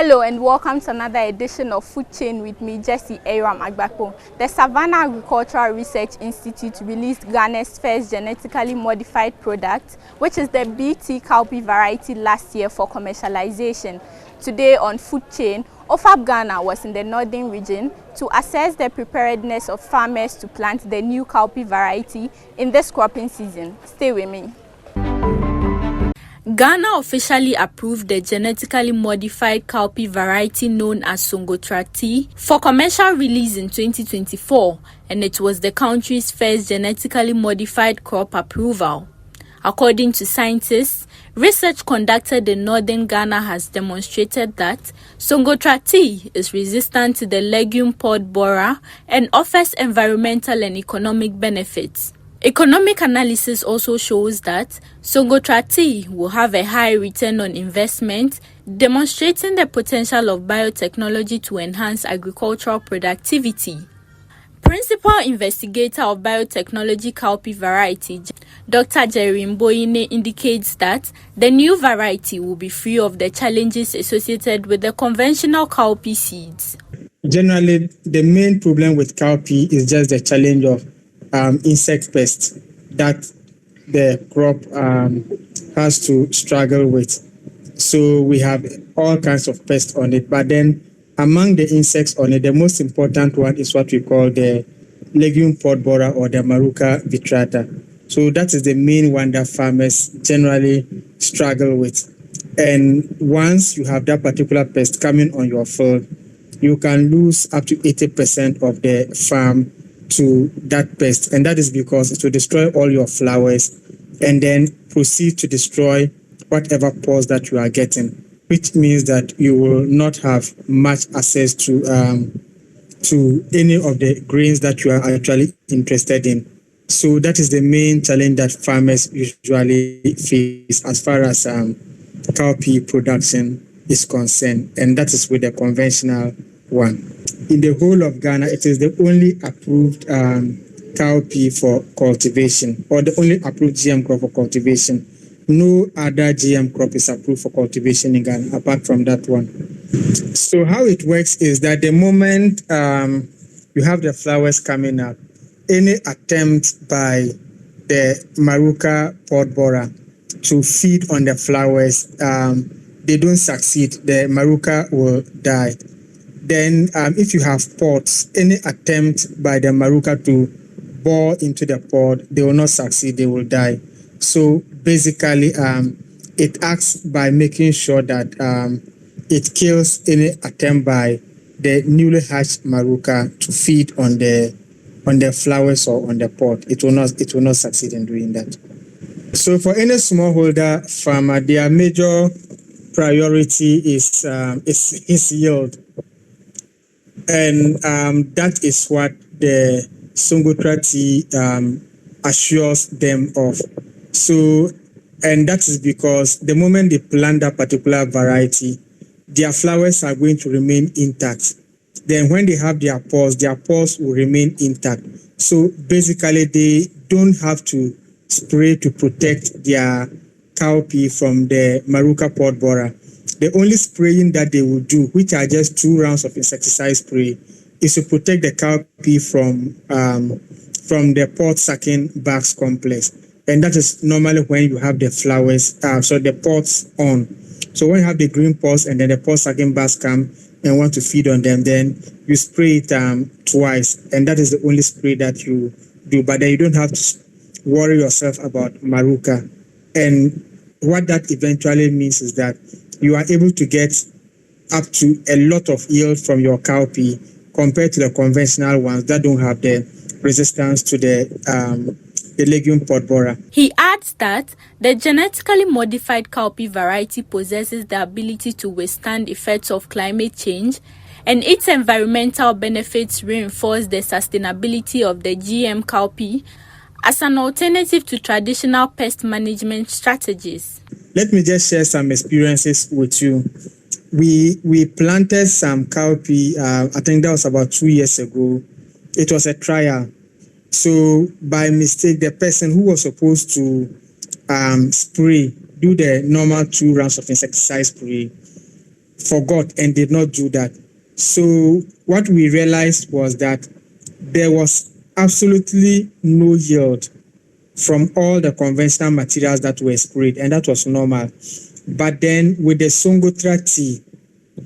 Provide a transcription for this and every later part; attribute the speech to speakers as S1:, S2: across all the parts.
S1: Hello and welcome to another edition of Food Chain with me, Jessie Aram Agbakpo. The Savannah Agricultural Research Institute released Ghana's first genetically modified product, which is the BT cowpea variety, last year for commercialization. Today on Food Chain, OFAP Ghana was in the northern region to assess the preparedness of farmers to plant the new cowpea variety in this cropping season. Stay with me. Ghana officially approved the genetically modified cowpea variety known as Sunotra for commercial release in 2024, and it was the country's first genetically modified crop approval. According to scientists, research conducted in northern Ghana has demonstrated that Sunotra is resistant to the legume pod borer and offers environmental and economic benefits. Economic analysis also shows that Sunotra will have a high return on investment, demonstrating the potential of biotechnology to enhance agricultural productivity. Principal investigator of biotechnology cowpea variety, Dr. Jerry Mboyine, indicates that the new variety will be free of the challenges associated with the conventional cowpea seeds.
S2: Generally, the main problem with cowpea is just the challenge of insect pests that the crop has to struggle with. So we have all kinds of pests on it, but then among the insects on it, the most important one is what we call the legume pod borer or the Maruca vitrata. So that is the main one that farmers generally struggle with. And once you have that particular pest coming on your field, you can lose up to 80% of the farm to that pest, and that is because it will destroy all your flowers and then proceed to destroy whatever pores that you are getting, which means that you will not have much access to any of the grains that you are actually interested in. So that is the main challenge that farmers usually face as far as cowpea production is concerned, and that is with the conventional one. In the whole of Ghana, it is the only approved cowpea for cultivation, or the only approved GM crop for cultivation. No other GM crop is approved for cultivation in Ghana apart from that one. So how it works is that the moment you have the flowers coming up, any attempt by the Maruca pod borer to feed on the flowers, they don't succeed. The Maruca will die. Then if you have pods, any attempt by the Maruca to bore into the pod, they will not succeed, they will die. So basically, it acts by making sure that it kills any attempt by the newly hatched Maruca to feed on the flowers or on the pod. It will not succeed in doing that. So for any smallholder farmer, their major priority is yield. And that is what the Sunotra assures them of. So, and that is because the moment they plant that particular variety, their flowers are going to remain intact. Then when they have their pores will remain intact. So basically, they don't have to spray to protect their cowpea from the Maruca pod borer. The only spraying that they will do, which are just 2 rounds of insecticide spray, is to protect the cowpea from the pod sucking bugs complex. And that is normally when you have the flowers, so the pods on. So when you have the green pods and then the pod sucking bugs come and want to feed on them, then you spray it twice. And that is the only spray that you do. But then you don't have to worry yourself about Maruca. And what that eventually means is that you are able to get up to a lot of yield from your cowpea compared to the conventional ones that don't have the resistance to the legume pod borer.
S1: He adds that the genetically modified cowpea variety possesses the ability to withstand effects of climate change, and its environmental benefits reinforce the sustainability of the GM cowpea as an alternative to traditional pest management strategies.
S2: Let me just share some experiences with you. We planted some cowpea, I think that was about 2 years ago. It was a trial. So by mistake, the person who was supposed to spray, do the normal 2 rounds of insecticide spray, forgot and did not do that. So what we realized was that there was absolutely no yield from all the conventional materials that were sprayed, and that was normal. But then with the Sunotra tea,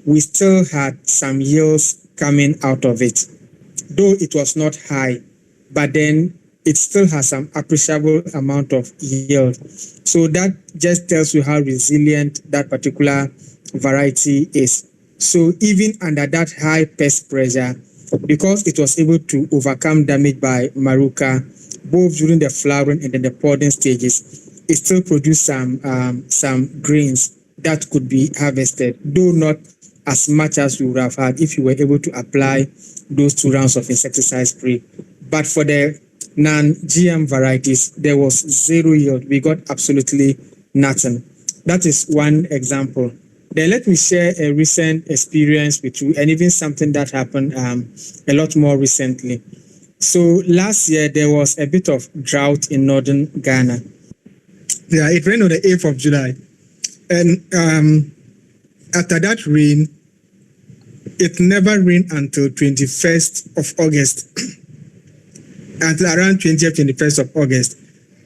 S2: we still had some yields coming out of it, though it was not high, but then it still has some appreciable amount of yield. So that just tells you how resilient that particular variety is. So even under that high pest pressure, because it was able to overcome damage by maruca, both during the flowering and then the podding stages, it still produced some grains that could be harvested, though not as much as you would have had if you were able to apply those 2 rounds of insecticide spray. But for the non-GM varieties, there was zero yield. We got absolutely nothing. That is one example. Then let me share a recent experience with you, and even something that happened a lot more recently. So last year, there was a bit of drought in northern Ghana. Yeah, it rained on the 8th of July. And after that rain, it never rained until 21st of August, until around 20th, 21st of August.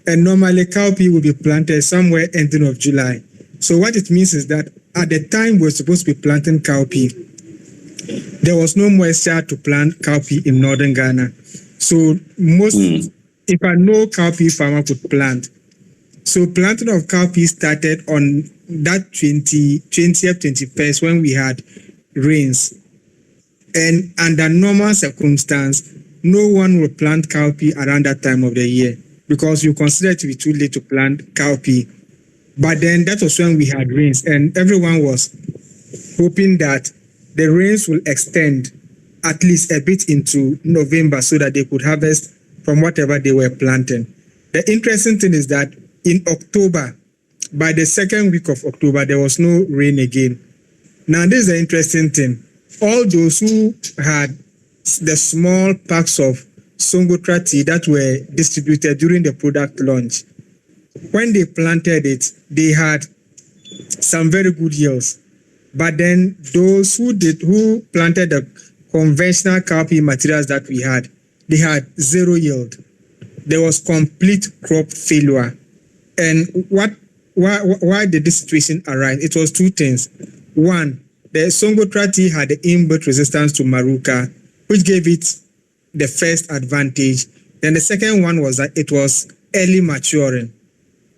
S2: And normally cowpea will be planted somewhere ending of July. So what it means is that at the time we're supposed to be planting cowpea, there was no moisture to plant cowpea in northern Ghana. So if I know cowpea farmer could plant. So planting of cowpea started on that 20th, 21st when we had rains. And under normal circumstance, no one will plant cowpea around that time of the year because you consider it to be too late to plant cowpea. But then that was when we had rains, and everyone was hoping that the rains will extend at least a bit into November so that they could harvest from whatever they were planting. The interesting thing is that in October, by the second week of October, there was no rain again. Now, this is the interesting thing. All those who had the small packs of Sunotra tea that were distributed during the product launch, when they planted it, they had some very good yields. But then those who planted the conventional cowpea materials that we had, they had zero yield. There was complete crop failure. And why did this situation arise? It was two things. One, the Sunotra tea had the inbuilt resistance to maruca, which gave it the first advantage. Then the second one was that it was early maturing,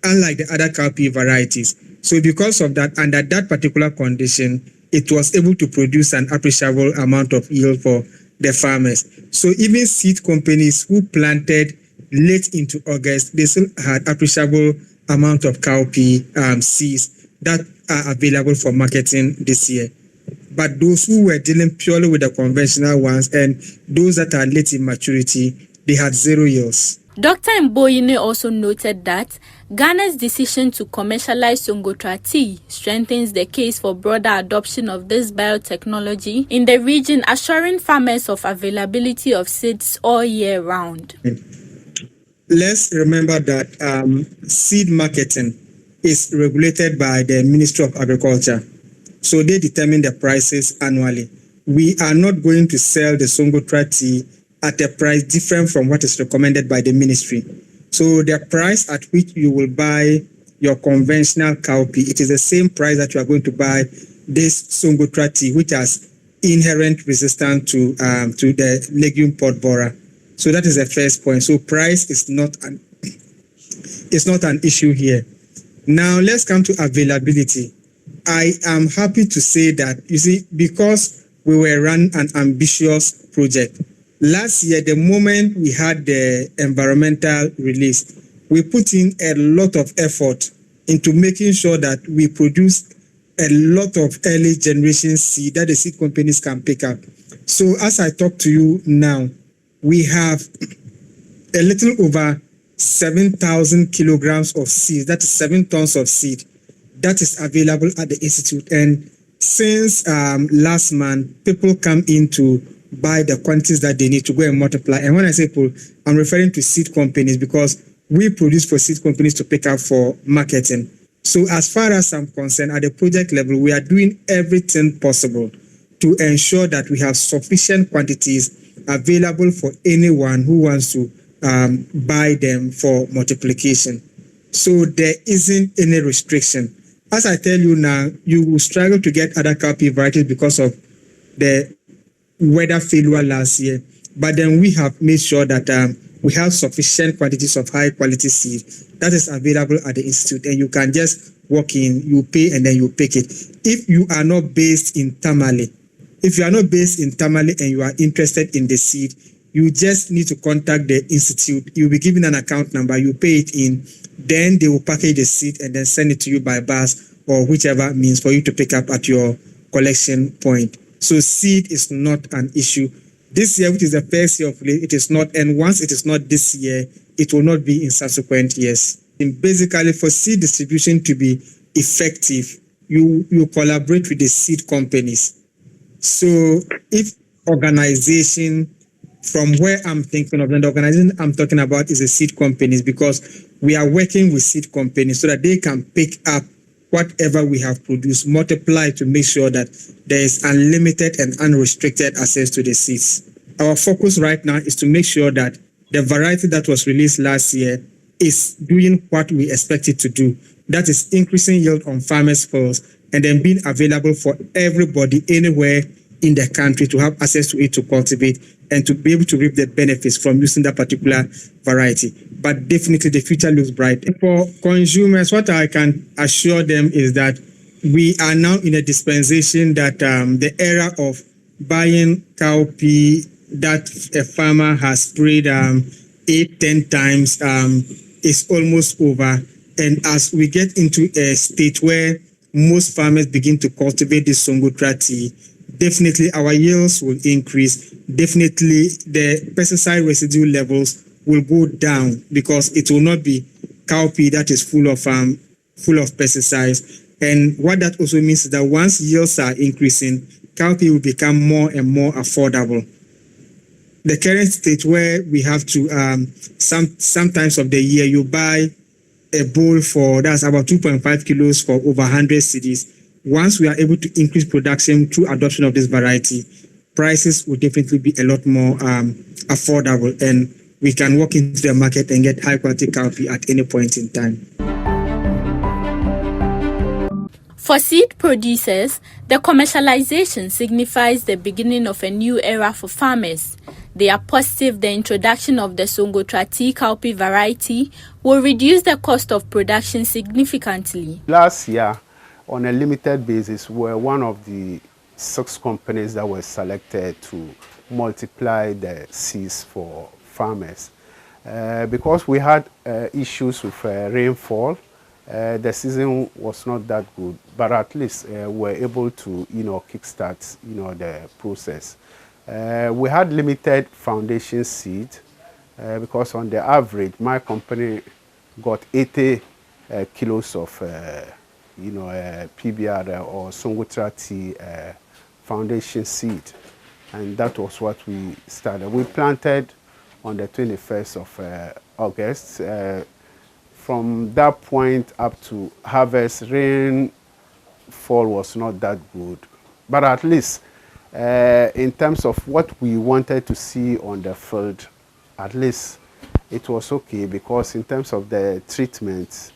S2: unlike the other cowpea varieties. So because of that, under that particular condition, it was able to produce an appreciable amount of yield for the farmers. So even seed companies who planted late into August, they still had appreciable amount of cowpea seeds that are available for marketing this year. But those who were dealing purely with the conventional ones and those that are late in maturity, they had zero yields.
S1: Dr. Mboyine also noted that Ghana's decision to commercialize Sunotra tea strengthens the case for broader adoption of this biotechnology in the region, assuring farmers of availability of seeds all year round.
S2: Let's remember that seed marketing is regulated by the Ministry of Agriculture. So they determine the prices annually. We are not going to sell the Sunotra tea at a price different from what is recommended by the ministry. So the price at which you will buy your conventional cowpea, it is the same price that you are going to buy this Sunotra tea, which has inherent resistance to the legume pod borer. So that is the first point. So price is not an issue here. Now let's come to availability. I am happy to say that, you see, because we were running an ambitious project, last year, the moment we had the environmental release, we put in a lot of effort into making sure that we produce a lot of early generation seed that the seed companies can pick up. So as I talk to you now, we have a little over 7,000 kilograms of seed, that is 7 tons of seed, that is available at the Institute. And since last month, people come in to buy the quantities that they need to go and multiply. And when I say people, I'm referring to seed companies because we produce for seed companies to pick up for marketing. So as far as I'm concerned, at the project level, we are doing everything possible to ensure that we have sufficient quantities available for anyone who wants to buy them for multiplication. So there isn't any restriction. As I tell you now, you will struggle to get other cowpea varieties because of the weather failure last year. But then we have made sure that we have sufficient quantities of high quality seed that is available at the institute, and you can just walk in, you pay, and then you pick it. If you are not based in Tamale, and you are interested in the seed, you just need to contact the institute. You'll be given an account number, you pay it in, then they will package the seed and then send it to you by bus or whichever means for you to pick up at your collection point. So seed is not an issue. This year, which is the first year of it, is not, and once it is not this year, it will not be in subsequent years. And basically, for seed distribution to be effective, you collaborate with the seed companies. So if organization, from where I'm thinking of, and the organization I'm talking about is the seed companies, because we are working with seed companies so that they can pick up whatever we have produced, multiply to make sure that there is unlimited and unrestricted access to the seeds. Our focus right now is to make sure that the variety that was released last year is doing what we expect it to do. That is increasing yield on farmers' fields and then being available for everybody anywhere in the country to have access to it to cultivate and to be able to reap the benefits from using that particular variety. But definitely the future looks bright. For consumers, what I can assure them is that we are now in a dispensation that the era of buying cowpea that a farmer has sprayed 8-10 times is almost over. And as we get into a state where most farmers begin to cultivate this Sunotra tea, definitely our yields will increase. Definitely the pesticide residue levels will go down because it will not be cowpea that is full of pesticides. And what that also means is that once yields are increasing, cowpea will become more and more affordable. The current state where we have to sometimes of the year you buy a bowl for that's about 2.5 kilos for over 100 cedis. Once we are able to increase production through adoption of this variety, prices will definitely be a lot more affordable, and we can walk into the market and get high quality cowpea at any point in time.
S1: For seed producers, the commercialization signifies the beginning of a new era for farmers. They are positive the introduction of the Sunotra tea cowpea variety will reduce the cost of production significantly.
S3: Last year, on a limited basis, we're one of the 6 companies that were selected to multiply the seeds for farmers. Because we had issues with rainfall, the season was not that good, but at least we're able to, kickstart, the process. We had limited foundation seed because on the average, my company got 80 kilos of, PBR or Sunotra tea foundation seed, and that was what we started. We planted on the 21st of August. From that point up to harvest, rainfall was not that good, but at least in terms of what we wanted to see on the field, at least it was okay, because in terms of the treatment,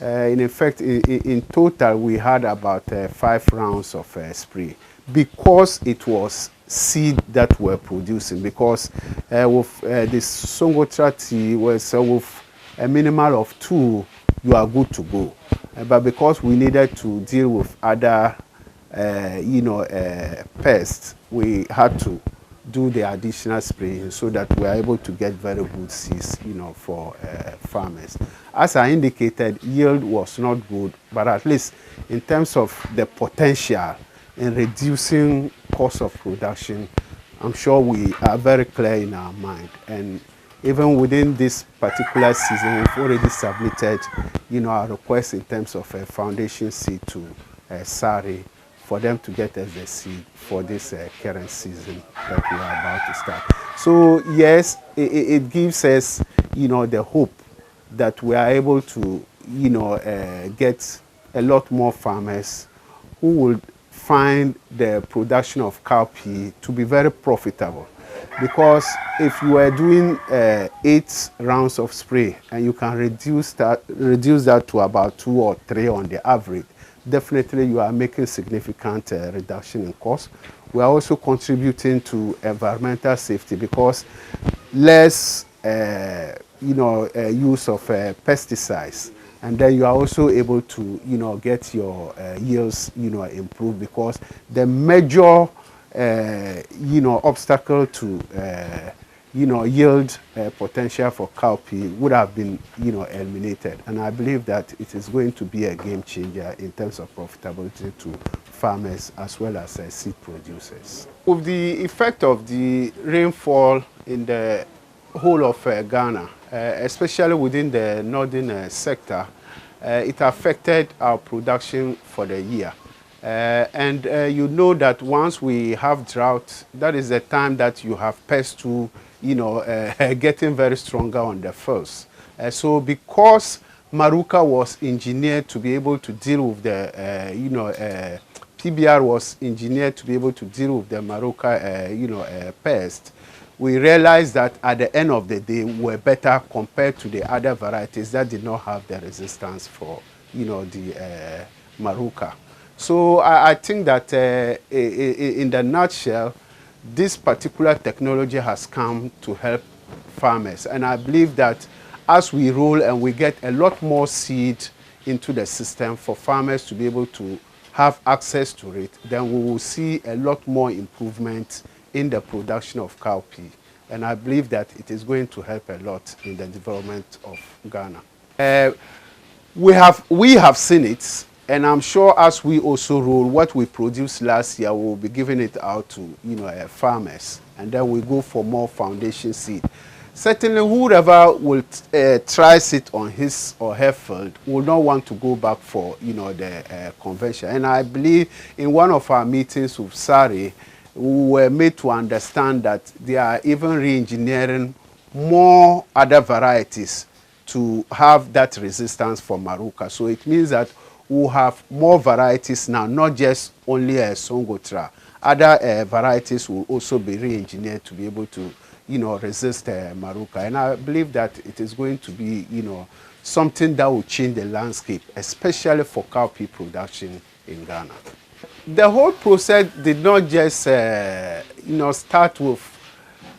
S3: in effect, in total, we had about 5 rounds of spray, because it was seed that we're producing, because with this Sunotra tea was with a minimal of 2, you are good to go. But because we needed to deal with other, pests, we had to do the additional spraying so that we are able to get very good seeds, for farmers. As I indicated, yield was not good, but at least in terms of the potential in reducing cost of production, I'm sure we are very clear in our mind. And even within this particular season, we've already submitted, our request in terms of a foundation seed to SARI for them to get us the seed for this current season that we are about to start. So yes, it gives us, the hope that we are able to, get a lot more farmers who will find the production of cowpea to be very profitable. Because if you are doing 8 rounds of spray and you can reduce that to about 2 or 3 on the average, definitely you are making significant reduction in cost. We are also contributing to environmental safety because less use of pesticides, and then you are also able to get your yields improved, because the major obstacle to yield potential for cowpea would have been eliminated. And I believe that it is going to be a game changer in terms of profitability to farmers as well as seed producers. With the effect of the rainfall in the whole of Ghana, especially within the northern sector, it affected our production for the year. And you know that once we have drought, that is the time that you have pests to, getting very stronger on the fields. So because Maruca was engineered to be able to deal with the, PBR was engineered to be able to deal with the Maruca, pest, we realized that at the end of the day, we were better compared to the other varieties that did not have the resistance for, the Maruca. So I think that in the nutshell, this particular technology has come to help farmers. And I believe that as we roll and we get a lot more seed into the system for farmers to be able to have access to it, then we will see a lot more improvement in the production of cowpea. And I believe that it is going to help a lot in the development of Ghana. We have seen it. And I'm sure as we also roll what we produced last year, we'll be giving it out to farmers, and then we go for more foundation seed. Certainly, whoever will tries it on his or her field will not want to go back for the convention. And I believe in one of our meetings with SARI, we were made to understand that they are even re-engineering more other varieties to have that resistance for Maruca. So it means that we'll have more varieties now, not just only a Sunotra. Other varieties will also be re-engineered to be able to, resist Maruca. And I believe that it is going to be, something that will change the landscape, especially for cowpea production in Ghana. The whole process did not just, start with,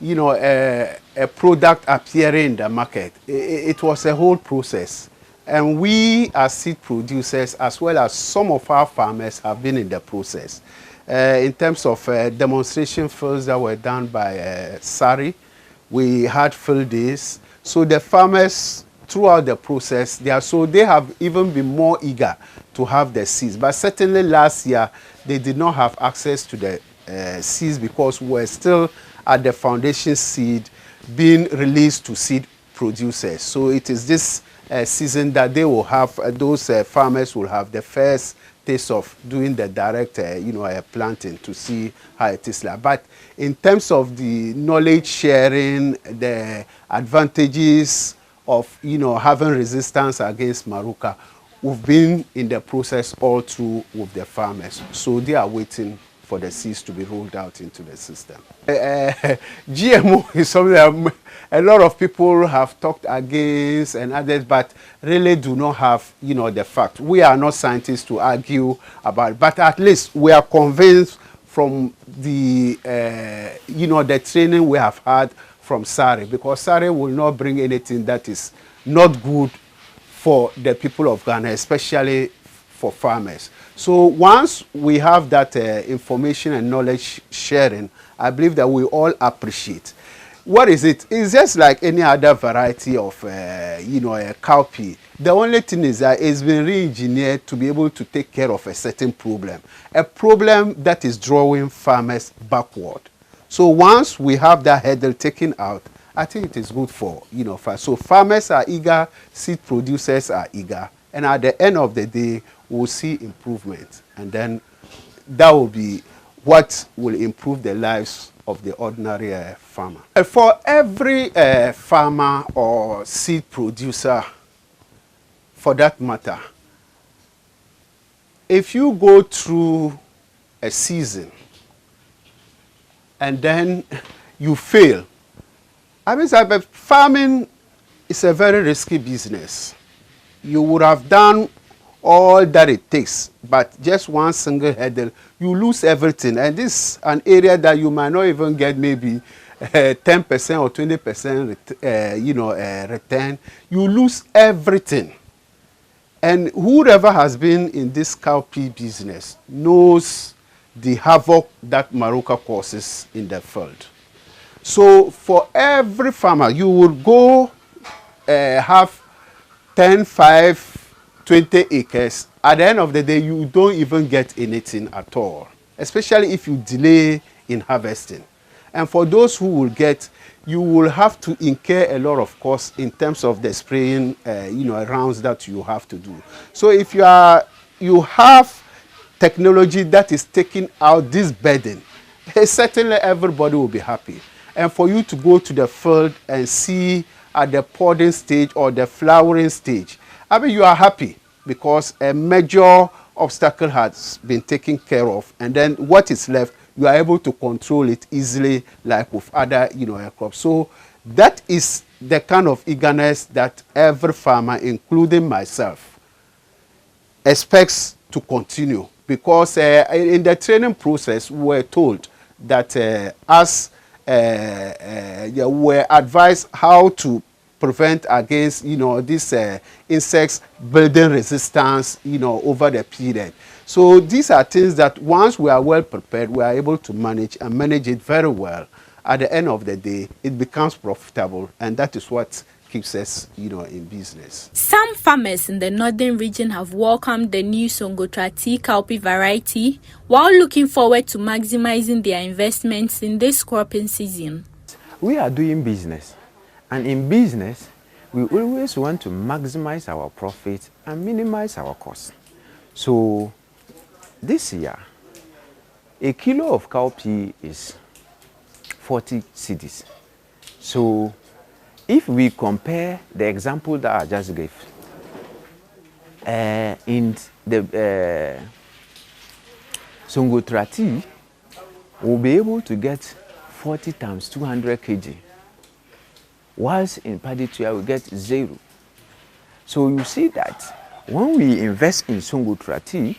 S3: a product appearing in the market. It was a whole process. And we as seed producers, as well as some of our farmers, have been in the process. In terms of demonstration fields that were done by SARI, we had field days. So the farmers, throughout the process, they have even been more eager to have the seeds. But certainly last year, they did not have access to the seeds because we were still at the foundation seed being released to seed producers. So it is this season that they will have, those farmers will have the first taste of doing the direct, planting to see how it is like. But in terms of the knowledge sharing, the advantages of, having resistance against Maruca, we've been in the process all through with the farmers. So they are waiting for the seeds to be rolled out into the system. GMO is something that a lot of people have talked against and others, but really do not have, the fact. We are not scientists to argue about it, but at least we are convinced from the, the training we have had from SARI, because SARI will not bring anything that is not good for the people of Ghana, especially for farmers. So once we have that information and knowledge sharing, I believe that we all appreciate. What is it? It's just like any other variety of, a cowpea. The only thing is that it's been re-engineered to be able to take care of a certain problem. A problem that is drawing farmers backward. So once we have that hurdle taken out, I think it is good for, so farmers are eager, seed producers are eager. And at the end of the day, we'll see improvement. And then that will be what will improve the lives of the ordinary farmer. For every farmer or seed producer, for that matter, if you go through a season and then you fail, I mean, farming is a very risky business. You would have done all that it takes, but just one single hurdle, you lose everything. And this is an area that you might not even get maybe 10% or 20% return. You lose everything. And whoever has been in this cowpea business knows the havoc that Maruca causes in the field. So for every farmer, you would go have 10, 5, 20 acres. At the end of the day, you don't even get anything at all, especially if you delay in harvesting. And for those who will get, you will have to incur a lot of costs in terms of the spraying, rounds that you have to do. So if you have technology that is taking out this burden, certainly everybody will be happy. And for you to go to the field and see at the podding stage or the flowering stage, I mean, you are happy because a major obstacle has been taken care of, and then what is left, you are able to control it easily, like with other, crops. So that is the kind of eagerness that every farmer, including myself, expects to continue. Because in the training process, we were told that we were advised how to prevent against, these insects building resistance, over the period. So these are things that once we are well prepared, we are able to manage and manage it very well. At the end of the day, it becomes profitable, and that is what keeps us, in business.
S1: Some farmers in the northern region have welcomed the new Sunotra cowpea variety while looking forward to maximizing their investments in this cropping season.
S4: We are doing business, and in business, we always want to maximize our profit and minimize our costs. So this year, a kilo of cowpea is 40 cedis. So if we compare the example that I just gave, in the Sunotra tea, we'll be able to get 40 times 200 kg, whilst in paddy tuya we get 0. So you see that when we invest in Sunotra tea,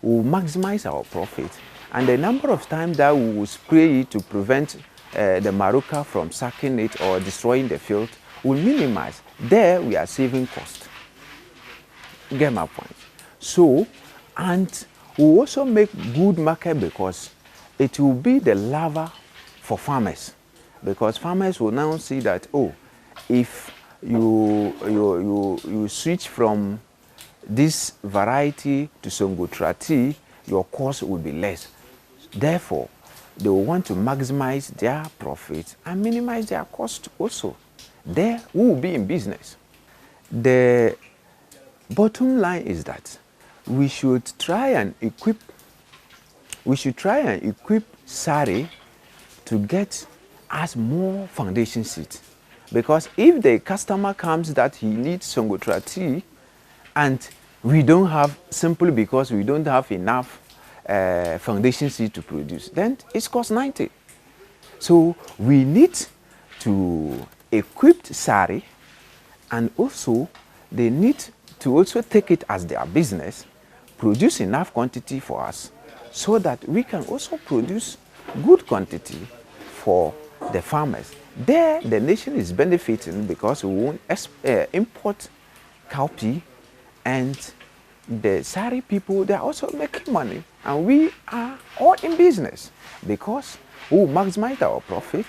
S4: we'll maximize our profit, and the number of times that we will spray it to prevent the maruca from sucking it or destroying the field will minimize. There we are saving cost. Get my point? So, and we also make good market because it will be the lever for farmers, because farmers will now see that, oh, if you switch from this variety to Sunotra tea, your cost will be less. Therefore, they will want to maximize their profits and minimize their cost also. There, we will be in business. The bottom line is that we should try and equip SARI to get us more foundation seeds. Because if the customer comes that he needs Sunotra tea and we don't have, simply because we don't have enough foundation seed to produce, then it's cost 90. So we need to equip SARI, and also they need to also take it as their business, produce enough quantity for us so that we can also produce good quantity for the farmers. There, the nation is benefiting because we won't import cowpea, and the SARI people, they are also making money, and we are all in business because we will maximize our profit,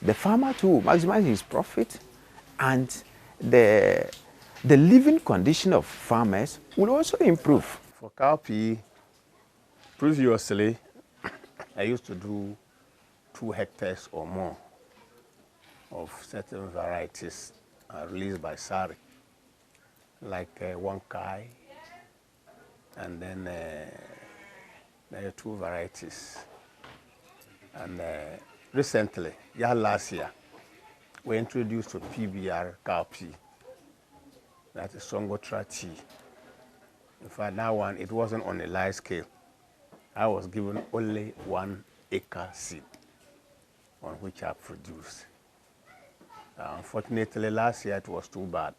S4: the farmer too will maximize his profit, and the living condition of farmers will also improve.
S5: For cowpea, previously, I used to do 2 hectares or more of certain varieties released by SARI, like one kai, and then there are 2 varieties. And recently, last year, we introduced to PBR cowpea. that is Sunotra tea. In fact, that one, it wasn't on a large scale. I was given only 1 acre seed on which I produced. Unfortunately, last year it was too bad.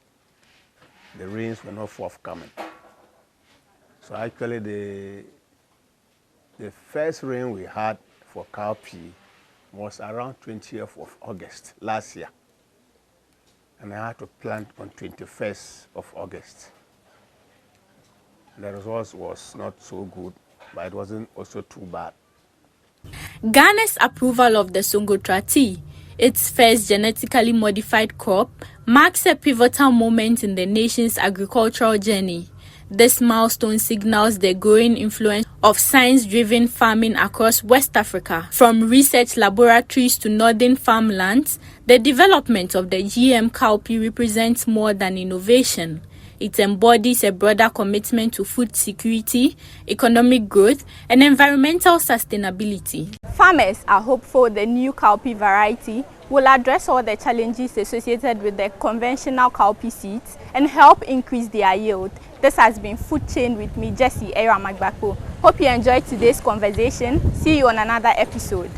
S5: The rains were not forthcoming. So actually, the first rain we had for cowpea was around 20th of August last year. And I had to plant on 21st of August. The results was not so good, but it wasn't also too bad.
S1: Ghana's approval of the Sunotra tea, its first genetically modified crop, marks a pivotal moment in the nation's agricultural journey. This milestone signals the growing influence of science-driven farming across West Africa. From research laboratories to northern farmlands, the development of the GM cowpea represents more than innovation. It embodies a broader commitment to food security, economic growth, and environmental sustainability. Farmers are hopeful the new cowpea variety will address all the challenges associated with the conventional cowpea seeds and help increase their yield. This has been Food Chain with me, Jessie Eyramagbapo. Hope you enjoyed today's conversation. See you on another episode.